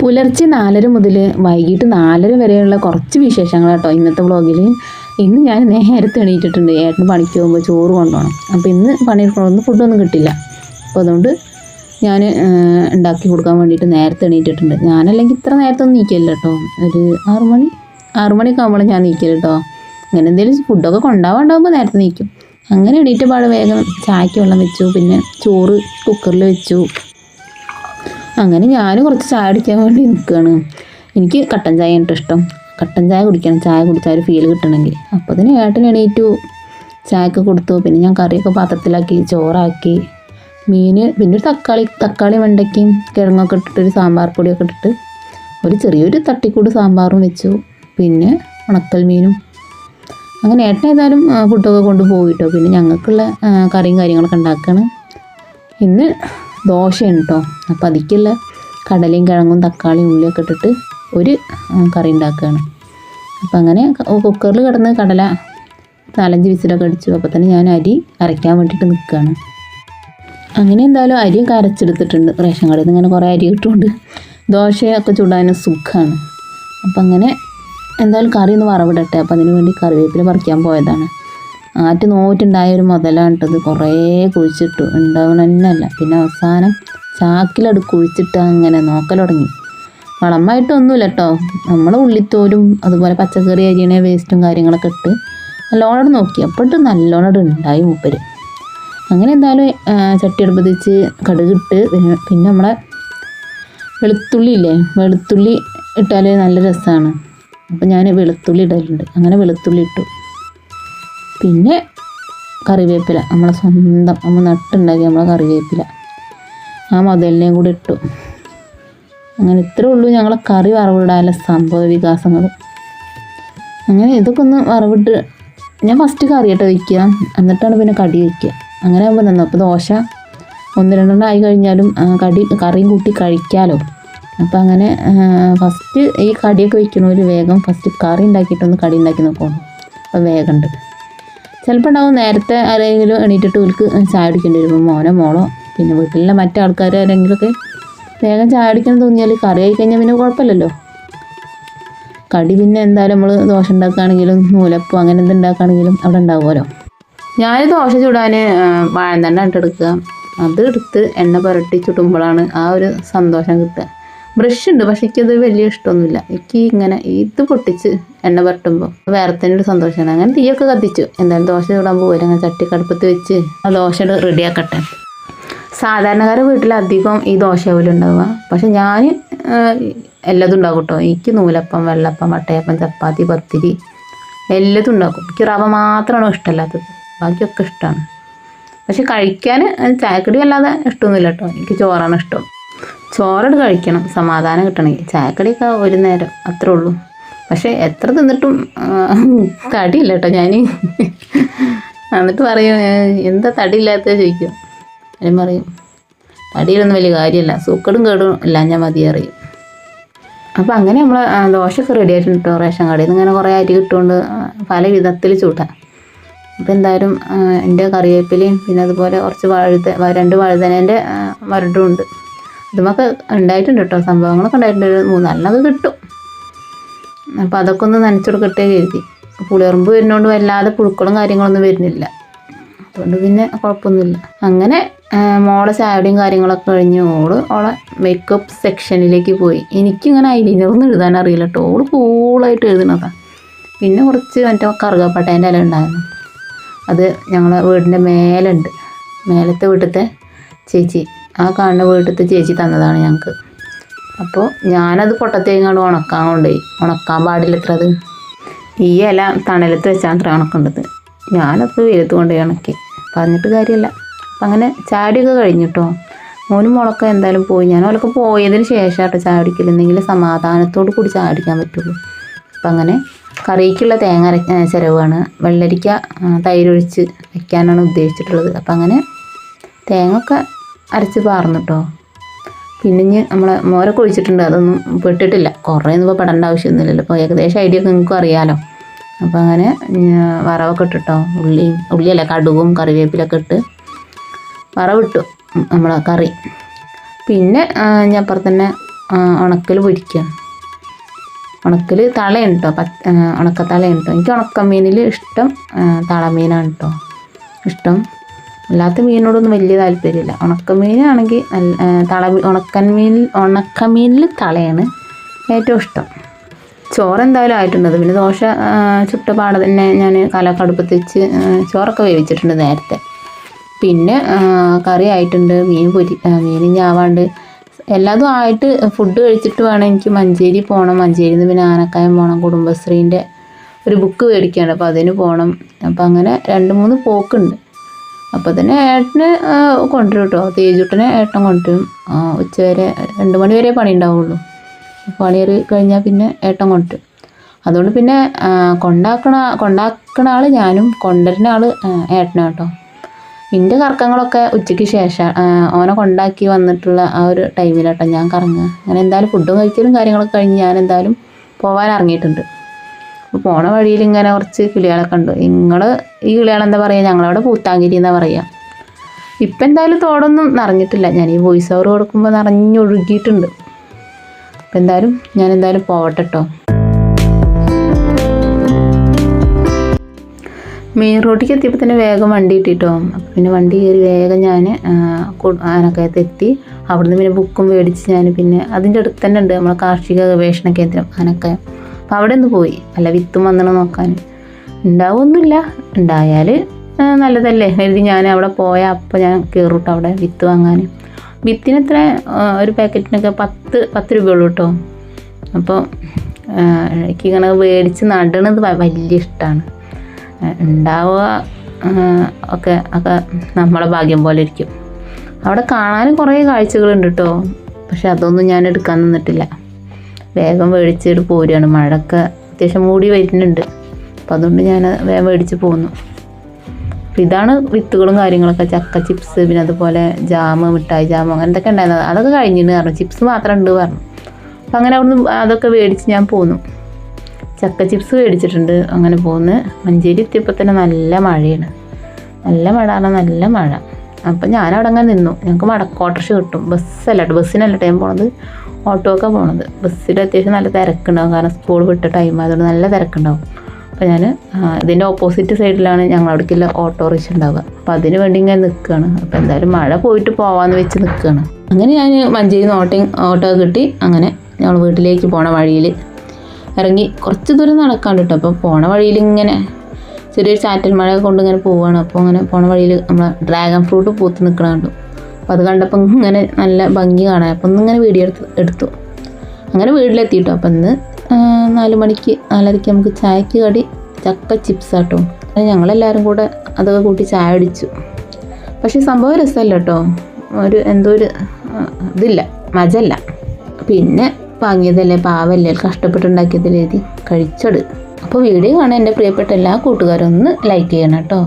പുലർച്ചെ 4:30 മുതൽ വൈകിട്ട് 4:30 വരെയുള്ള കുറച്ച് വിശേഷങ്ങൾ കേട്ടോ ഇന്നത്തെ വ്ളോഗിൽ. ഇന്ന് ഞാൻ നേരത്തെ എണീറ്റിട്ടുണ്ട്. ഏട്ടന് പണിക്ക് പോകുമ്പോൾ ചോറ് കൊണ്ടുപോകണം. അപ്പോൾ ഇന്ന് പണിയെടുക്കണമെന്ന് ഫുഡൊന്നും കിട്ടില്ല. അപ്പോൾ അതുകൊണ്ട് ഞാൻ ഉണ്ടാക്കി കൊടുക്കാൻ വേണ്ടിയിട്ട് നേരത്തെ എണീറ്റിട്ടുണ്ട്. ഞാനല്ലെങ്കിൽ ഇത്ര നേരത്തെ ഒന്നും നീക്കില്ല കേട്ടോ. ഒരു 6 മണിയൊക്കെ ആകുമ്പോൾ ഞാൻ നീക്കില്ല കേട്ടോ. അങ്ങനെ എന്തെങ്കിലും ഫുഡൊക്കെ കൊണ്ടുപോകാണ്ടാകുമ്പോൾ നേരത്തെ നീക്കും. അങ്ങനെ എണീറ്റ പാട് വേഗം ചായക്ക് വെള്ളം വെച്ചു. പിന്നെ ചോറ് കുക്കറിൽ വെച്ചു. അങ്ങനെ ഞാൻ കുറച്ച് ചായ കുടിക്കാൻ വേണ്ടി നിൽക്കുകയാണ്. എനിക്ക് കട്ടൻ ചായ ഉണ്ട് ഇഷ്ടം. കട്ടൻ ചായ കുടിക്കണം, ചായ കുടിച്ചാൽ ഒരു ഫീൽ കിട്ടണമെങ്കിൽ. അപ്പോൾ അതിന് ഏട്ടൻ എണീറ്റു, ചായക്ക് കൊടുത്തു. പിന്നെ ഞാൻ കറിയൊക്കെ പാത്രത്തിലാക്കി, ചോറാക്കി, മീൻ, പിന്നെ ഒരു തക്കാളി വെണ്ടയ്ക്കയും കിഴങ്ങൊക്കെ ഇട്ടിട്ട് ഒരു സാമ്പാർ പൊടിയൊക്കെ ഇട്ടിട്ട് ഒരു ചെറിയൊരു തട്ടിക്കൂട് സാമ്പാറും വെച്ചു. പിന്നെ ഉണക്കൽ മീനും. അങ്ങനെ ഏട്ടൻ ഏതായാലും ഫുഡൊക്കെ കൊണ്ടുപോയിട്ടോ. പിന്നെ ഞങ്ങൾക്കുള്ള കറിയും കാര്യങ്ങളൊക്കെ ഉണ്ടാക്കുകയാണ്. ഇന്ന് ദോശയാണ് കേട്ടോ. അപ്പോൾ അതിക്കുള്ള കടലയും കിഴങ്ങും തക്കാളിയും ഉള്ളിയൊക്കെ ഇട്ടിട്ട് ഒരു കറി ഉണ്ടാക്കുകയാണ്. അപ്പോൾ അങ്ങനെ കുക്കറിൽ കിടന്ന് കടല 4-5 വിസിലൊക്കെ അടിച്ചു. അപ്പോൾ തന്നെ ഞാൻ അരി അരയ്ക്കാൻ വേണ്ടിയിട്ട് നിൽക്കുകയാണ്. അങ്ങനെ എന്തായാലും അരിയൊക്കെ അരച്ചെടുത്തിട്ടുണ്ട്. റേഷൻ കടയിൽ നിന്ന് ഇങ്ങനെ കുറേ അരി കിട്ടുകൊണ്ട് ദോശയൊക്കെ ചുടാനും സുഖമാണ്. അപ്പം അങ്ങനെ എന്തായാലും കറി ഒന്ന് വറവിടട്ടെ. അപ്പോൾ അതിന് വേണ്ടി കറിവേപ്പില പറിക്കാൻ പോയതാണ്. ആറ്റ് നോറ്റുണ്ടായ ഒരു മുതലാണ് കേട്ടത്. കുറേ കുഴിച്ചിട്ടു, ഉണ്ടാവണ തന്നെയല്ല. പിന്നെ അവസാനം ചാക്കിലട് കുഴിച്ചിട്ട് അങ്ങനെ നോക്കൽ തുടങ്ങി. വളമായിട്ടൊന്നുമില്ല കേട്ടോ. നമ്മൾ ഉള്ളിത്തോലും അതുപോലെ പച്ചക്കറി അരിയണ വേസ്റ്റും കാര്യങ്ങളൊക്കെ ഇട്ട് നല്ലോണം നോക്കി. അപ്പോഴും നല്ലോണം ഉണ്ടായി മൂപ്പര്. അങ്ങനെ എന്തായാലും ചട്ടി അടുപ്പത്ത് വെച്ച് കടുകിട്ട് പിന്നെ നമ്മളെ വെളുത്തുള്ളി ഇല്ലേ, വെളുത്തുള്ളി ഇട്ടാൽ നല്ല രസമാണ്. അപ്പോൾ ഞാൻ വെളുത്തുള്ളി ഇടലുണ്ട്. അങ്ങനെ വെളുത്തുള്ളി ഇട്ടു. പിന്നെ കറിവേപ്പില, നമ്മളെ സ്വന്തം നമ്മൾ നട്ടുണ്ടാക്കി നമ്മളെ കറിവേപ്പില, ആ മുതലിനെയും കൂടി ഇട്ടു. അങ്ങനെ ഇത്രേ ഉള്ളൂ ഞങ്ങളെ കറി വറവിടാനുള്ള സംഭവ വികാസങ്ങൾ. അങ്ങനെ ഇതൊക്കെ ഒന്ന് വറവിട്ട് ഞാൻ ഫസ്റ്റ് കറിയിട്ട് വയ്ക്കുക, എന്നിട്ടാണ് പിന്നെ കടി വയ്ക്കുക. അങ്ങനെ ആകുമ്പോൾ നന്നു. അപ്പോൾ ദോശ 1-2 ആയി കഴിഞ്ഞാലും കറിയും കൂട്ടി കഴിക്കാമല്ലോ. അപ്പോൾ അങ്ങനെ ഫസ്റ്റ് ഈ കടിയൊക്കെ വയ്ക്കണോര് വേഗം ഫസ്റ്റ് കറി ഉണ്ടാക്കിയിട്ടൊന്ന് കടി ഉണ്ടാക്കി നോക്കണം. അപ്പോൾ വേഗമുണ്ട്. ചിലപ്പോൾ ഉണ്ടാവും നേരത്തെ ആരെങ്കിലും എണീറ്റിട്ട് ഓൾക്ക് ചായ കുടിക്കേണ്ടി വരുമ്പോൾ മോനോ മോളോ പിന്നെ വീട്ടിലെ മറ്റേ ആൾക്കാർ ആരെങ്കിലുമൊക്കെ വേഗം ചായ കുടിക്കണം തോന്നിയാൽ കറി ആയി കഴിഞ്ഞാൽ പിന്നെ കുഴപ്പമില്ലല്ലോ. കടി പിന്നെ എന്തായാലും നമ്മൾ ദോശ ഉണ്ടാക്കുകയാണെങ്കിലും നൂലപ്പം അങ്ങനെ എന്ത് ഉണ്ടാക്കുകയാണെങ്കിലും അവിടെ ഉണ്ടാവുമല്ലോ. ഞാൻ ദോശ ചുടാൻ വാഴന്തണ്ട ഇട്ടെടുക്കുക. അത് എടുത്ത് എണ്ണ പുരട്ടി ചുടുമ്പോഴാണ് ആ ഒരു സന്തോഷം കിട്ടുക. ബ്രഷ് ഉണ്ട്, പക്ഷേ എനിക്കത് വലിയ ഇഷ്ടമൊന്നുമില്ല. എനിക്ക് ഇങ്ങനെ ഇത് പൊട്ടിച്ച് എണ്ണ പുരട്ടുമ്പോൾ വേറെ തന്നെ ഒരു സന്തോഷമാണ്. അങ്ങനെ തീയൊക്കെ കത്തിച്ചു. എന്തായാലും ദോശ ചൂടാൻ പോകില്ല. അങ്ങനെ ചട്ടിക്കടുപ്പത്ത് വെച്ച് ആ ദോശ റെഡിയാക്കട്ടെ. സാധാരണക്കാരുടെ വീട്ടിലധികം ഈ ദോശയാവില്ല ഉണ്ടാവുക. പക്ഷെ ഞാൻ എല്ലാതും ഉണ്ടാക്കും കേട്ടോ. എനിക്ക് നൂലപ്പം, വെള്ളപ്പം, വട്ടയപ്പം, ചപ്പാത്തി, പത്തിരി എല്ലാതും ഉണ്ടാക്കും. എനിക്ക് റവ മാത്രമാണോ ഇഷ്ടമല്ലാത്തത്, ബാക്കിയൊക്കെ ഇഷ്ടമാണ്. പക്ഷെ കഴിക്കാൻ ചായക്കടി അല്ലാതെ ഇഷ്ടമൊന്നുമില്ല കേട്ടോ. എനിക്ക് ചോറാണ് ഇഷ്ടം. ചോറെടുത്ത് കഴിക്കണം, സമാധാനം കിട്ടണമെങ്കിൽ. ചായക്കടിയൊക്കെ ഒരു നേരം അത്രേ ഉള്ളൂ. പക്ഷേ എത്ര തിന്നിട്ടും തടിയില്ല കേട്ടോ ഞാൻ. എന്നിട്ട് പറയും എന്താ തടിയില്ലാത്തത് ചോദിക്കും. ഞാൻ പറയും തടിയിലൊന്നും വലിയ കാര്യമല്ല, സൂക്കടും കേടും ഇല്ല ഞാൻ മതി അറിയും. അപ്പോൾ അങ്ങനെ നമ്മൾ ദോശയൊക്കെ റെഡി ആയിട്ടുണ്ട് കേട്ടോ. റേഷൻ കടയിൽ നിന്ന് ഇങ്ങനെ കുറേ അരി കിട്ടുകൊണ്ട് പല വിധത്തിൽ ചൂടാം. അപ്പോൾ എന്തായാലും എൻ്റെ കറിവേപ്പിലയും പിന്നെ അതുപോലെ കുറച്ച് 2 വഴുതനേൻ്റെ മരടും ഉണ്ട്. ഇതുമൊക്കെ ഉണ്ടായിട്ടുണ്ട് കേട്ടോ. സംഭവങ്ങളൊക്കെ ഉണ്ടായിട്ടുണ്ട്. 3-4 കിട്ടും. അപ്പോൾ അതൊക്കെ ഒന്ന് നനച്ചുകൊടുക്കട്ടെ കരുതി. പുളിയറുമ്പ് വരുന്നതുകൊണ്ട് വല്ലാതെ പുഴുക്കളും കാര്യങ്ങളൊന്നും വരുന്നില്ല. അതുകൊണ്ട് പിന്നെ കുഴപ്പമൊന്നുമില്ല. അങ്ങനെ മോളെ ചായയുടെയും കാര്യങ്ങളൊക്കെ കഴിഞ്ഞ് ഓളെ മേക്കപ്പ് സെക്ഷനിലേക്ക് പോയി. എനിക്കിങ്ങനെ ഐലൈനറൊന്നും എഴുതാൻ അറിയില്ല കേട്ടോ. ഓള് കൂളായിട്ട് എഴുതുന്നതാണ്. പിന്നെ കുറച്ച് മറ്റേ കറുകപ്പട്ടേൻ്റെ ഇല ഉണ്ടായിരുന്നു. അത് ഞങ്ങളെ വീടിൻ്റെ മേലുണ്ട്. മേലത്തെ വീട്ടിലത്തെ ചേച്ചി, ആ കാണുന്ന വീട്ടിലത്തെ ചേച്ചി തന്നതാണ് ഞങ്ങൾക്ക്. അപ്പോൾ ഞാനത് പൊട്ടത്തേങ്ങാണ്ട് ഉണക്കാൻ കൊണ്ടുപോയി. ഉണക്കാൻ പാടില്ല അത്ര. അത് ഈ ഇല തണലത്ത് വെച്ചാൽ അത്ര ഉണക്കേണ്ടത്. ഞാനത് വെയിലത്ത് കൊണ്ടുപോയി ഉണക്കി. പറഞ്ഞിട്ട് കാര്യമില്ല. അപ്പം അങ്ങനെ ചാടിയൊക്കെ കഴിഞ്ഞിട്ടോ. മോനും മുളക്ക എന്തായാലും പോയി. ഞാൻ അവരൊക്കെ പോയതിന് ശേഷം കേട്ടോ ചായ കുടിക്കില്ല. എന്തെങ്കിലും സമാധാനത്തോടു കൂടി ചായ കുടിക്കാൻ പറ്റുള്ളൂ. അപ്പം അങ്ങനെ കറിക്കുള്ള തേങ്ങ ചിരവാണ്. വെള്ളരിക്ക തൈരൊഴിച്ച് വയ്ക്കാനാണ് ഉദ്ദേശിച്ചിട്ടുള്ളത്. അപ്പം അങ്ങനെ തേങ്ങ ഒക്കെ അരച്ച് പാർന്നിട്ടോ. പിന്നെ നമ്മളെ മോരൊക്കെ ഒഴിച്ചിട്ടുണ്ട്. അതൊന്നും പെട്ടിട്ടില്ല. കുറേ ഒന്നും ഇപ്പോൾ പെടേണ്ട ആവശ്യമൊന്നുമില്ലല്ലോ. അപ്പോൾ ഏകദേശം ഐഡിയ ഒക്കെ നിങ്ങൾക്കും അറിയാമല്ലോ. അപ്പോൾ അങ്ങനെ വറവൊക്കെ ഇട്ടിട്ടോ. ഉള്ളിയല്ല കടുകും കറിവേപ്പിലൊക്കെ ഇട്ട് വറവിട്ടു നമ്മളെ കറി. പിന്നെ ഞാൻ അപ്പുറത്ത് തന്നെ ഉണക്കൽ പൊരിക്കുക. ഉണക്കൽ തളയാണ് കേട്ടോ, ഉണക്കത്തളയാണ് കേട്ടോ. എനിക്ക് ഉണക്കമീനിൽ ഇഷ്ടം തളമീനാണ് കേട്ടോ ഇഷ്ടം. അല്ലാത്ത മീനോടൊന്നും വലിയ താല്പര്യമില്ല. ഉണക്കമീനാണെങ്കിൽ ഉണക്കമീനിൽ തളയാണ് ഏറ്റവും ഇഷ്ടം. ചോറ് എന്തായാലും ആയിട്ടുണ്ട്. പിന്നെ ദോശ ചുട്ട പാടെ തന്നെ ഞാൻ കലമൊക്കെ അടുപ്പത്ത് വെച്ച് ചോറൊക്കെ വേവിച്ചിട്ടുണ്ട് നേരത്തെ. പിന്നെ കറി ആയിട്ടുണ്ട്, മീൻ ഞാവാണ്ട് എല്ലാതും ആയിട്ട് ഫുഡ് കഴിച്ചിട്ട് വേണം എനിക്ക് മഞ്ചേരി പോകണം. മഞ്ചേരിയിൽ നിന്ന് പിന്നെ ആനക്കായം പോകണം, കുടുംബശ്രീൻ്റെ ഒരു ബുക്ക് മേടിക്കാണ്ട്, അപ്പോൾ അതിന് പോകണം. അപ്പോൾ അങ്ങനെ 2-3 പോക്കുണ്ട്. അപ്പോൾ തന്നെ ഏട്ടന് കൊണ്ടുവരും കേട്ടോ, തേജുട്ടനെ ഏട്ടൻ കൊണ്ടുവരും. ഉച്ചവരെ 2 മണി വരെ പണി ഉണ്ടാവുള്ളൂ. പണി കഴിഞ്ഞാൽ പിന്നെ ഏട്ടൻ കൊണ്ടുവരും. അതുകൊണ്ട് പിന്നെ കൊണ്ടാക്കണ ആൾ ഞാനും കൊണ്ടുവരുന്ന ആൾ ഏട്ടനാണ് കേട്ടോ. എൻ്റെ കറക്കങ്ങളൊക്കെ ഉച്ചയ്ക്ക് ശേഷം ഓനെ കൊണ്ടാക്കി വന്നിട്ടുള്ള ആ ഒരു ടൈമിലാട്ടോ ഞാൻ കറങ്ങുക. അങ്ങനെ എന്തായാലും ഫുഡും കഴിക്കലും കാര്യങ്ങളൊക്കെ കഴിഞ്ഞ് ഞാൻ എന്തായാലും പോകാൻ ഇറങ്ങിയിട്ടുണ്ട്. അപ്പോൾ പോണ വഴിയിൽ ഇങ്ങനെ കുറച്ച് കിളികളൊക്കെ ഉണ്ട്. ഈ കിളികളെന്താ പറയുക, ഞങ്ങളവിടെ പൂത്താങ്കിരി എന്നാ പറയുക. ഇപ്പം എന്തായാലും തോടൊന്നും നിറഞ്ഞിട്ടില്ല. ഞാൻ ഈ വോയിസ് ഓവർ കൊടുക്കുമ്പോൾ നിറഞ്ഞൊഴുകിയിട്ടുണ്ട്. അപ്പം ഞാൻ എന്തായാലും പോവട്ടെ കേട്ടോ. മെയിൻ റോഡിലേക്ക് എത്തിയപ്പോൾ തന്നെ വേഗം വണ്ടി കിട്ടിട്ടോ. അപ്പം പിന്നെ വണ്ടി കയറി വേഗം ഞാൻ ആനക്കയത്ത് എത്തി. അവിടുന്ന് പിന്നെ ബുക്കും മേടിച്ച് ഞാൻ പിന്നെ അതിൻ്റെ അടുത്ത് തന്നെ ഉണ്ട് നമ്മളെ കാർഷിക ഗവേഷണ കേന്ദ്രം ആനക്കയം. അപ്പം അവിടെ ഒന്ന് പോയി, അല്ല വിത്തും വന്നണം നോക്കാൻ. ഉണ്ടാവുമൊന്നുമില്ല, ഉണ്ടായാൽ നല്ലതല്ലേ എഴുതി ഞാൻ അവിടെ പോയാൽ അപ്പോൾ ഞാൻ കയറൂട്ടോ അവിടെ വിത്ത് വാങ്ങാൻ. വിത്തിന് എത്ര ഒരു പാക്കറ്റിനൊക്കെ 10 രൂപയുള്ളൂ കേട്ടോ. അപ്പോൾ എനിക്കിങ്ങനെ മേടിച്ച് നടണത് വലിയ ഇഷ്ടമാണ്. ഉണ്ടാവുക ഒക്കെ നമ്മളെ ഭാഗ്യം പോലെ ഇരിക്കും. അവിടെ കാണാനും കുറേ കാഴ്ചകളുണ്ട് കേട്ടോ. പക്ഷെ അതൊന്നും ഞാൻ എടുക്കാൻ നിന്നിട്ടില്ല. വേഗം മേടിച്ചിട്ട് പോരുകയാണ്. മഴയൊക്കെ അത്യാവശ്യം മൂടി വരുന്നുണ്ട്. അപ്പം അതുകൊണ്ട് ഞാൻ വേഗം മേടിച്ച് പോന്നു. അപ്പം ഇതാണ് വിത്തുകളും കാര്യങ്ങളൊക്കെ. ചക്ക ചിപ്സ്, പിന്നെ അതുപോലെ ജാമ്, മിഠായി ജാമ്, അങ്ങനെ എന്തൊക്കെ ഉണ്ടായിരുന്നത് അതൊക്കെ കഴിഞ്ഞിട്ട് പറഞ്ഞു. ചിപ്സ് മാത്രം ഉണ്ട് പറഞ്ഞു. അപ്പം അങ്ങനെ അവിടുന്ന് അതൊക്കെ മേടിച്ച് ഞാൻ പോന്നു. ചക്ക ചിപ്സ് മേടിച്ചിട്ടുണ്ട്. അങ്ങനെ പോന്ന് മഞ്ചേരി എത്തിയപ്പോൾ തന്നെ നല്ല മഴയാണ്. നല്ല മഴ. അപ്പം ഞാനവിടെ അങ്ങനെ നിന്നു. ഞങ്ങൾക്ക് മടക്കോട്ടർഷ കിട്ടും. ബസ്സിനല്ല ടൈം പോണത്, ഓട്ടോ ഒക്കെ പോണത്. ബസ്സിൽ അത്യാവശ്യം നല്ല തിരക്കുണ്ടാവും, കാരണം സ്കൂൾ വിട്ട ടൈം ആയതുകൊണ്ട് നല്ല തിരക്കുണ്ടാവും. അപ്പോൾ ഞാൻ ഇതിൻ്റെ ഓപ്പോസിറ്റ് സൈഡിലാണ് ഞങ്ങളവിടേക്കുള്ള ഓട്ടോറിക്ഷ ഉണ്ടാവുക. അപ്പോൾ അതിന് വേണ്ടി ഇങ്ങനെ നിൽക്കുകയാണ്. അപ്പോൾ എന്തായാലും മഴ പോയിട്ട് പോകാമെന്ന് വെച്ച് നിൽക്കുകയാണ്. അങ്ങനെ ഞാൻ മഞ്ചേരി ഓട്ടോ കിട്ടി. അങ്ങനെ ഞങ്ങൾ വീട്ടിലേക്ക് പോണ വഴിയിൽ ഇറങ്ങി കുറച്ച് ദൂരം നടക്കാണ്ട് കേട്ടോ. അപ്പോൾ പോണ വഴിയിൽ ഇങ്ങനെ ചെറിയൊരു ചാറ്റൽ മഴ കൊണ്ട് ഇങ്ങനെ പോവുകയാണ്. അപ്പോൾ അങ്ങനെ പോണ വഴിയിൽ നമ്മൾ ഡ്രാഗൺ ഫ്രൂട്ട് പൂത്ത് നിൽക്കണ കണ്ടു. അപ്പോൾ അത് കണ്ടപ്പോൾ ഇങ്ങനെ നല്ല ഭംഗി കാണാൻ, അപ്പോൾ ഒന്നിങ്ങനെ വീഡിയോ എടുത്തു. അങ്ങനെ വീട്ടിലെത്തിയിട്ടോ. അപ്പോൾ ഇന്ന് 4:30 നമുക്ക് ചായക്ക് കടി ചക്ക ചിപ്സ് ആട്ടോ. ഞങ്ങളെല്ലാവരും കൂടെ അതൊക്കെ കൂട്ടി ചായ അടിച്ചു. പക്ഷേ സംഭവം രസമല്ല കേട്ടോ, എന്തോ ഒരു ഇതില്ല, മജല്ല. പിന്നെ വാങ്ങിയതല്ലേ, പാവല്ലേ, കഷ്ടപ്പെട്ടുണ്ടാക്കിയതല്ലേ, കഴിച്ചത്. അപ്പോൾ വീഡിയോ കാണാൻ എൻ്റെ പ്രിയപ്പെട്ട എല്ലാ കൂട്ടുകാരും ഒന്ന് ലൈക്ക് ചെയ്യണം കേട്ടോ.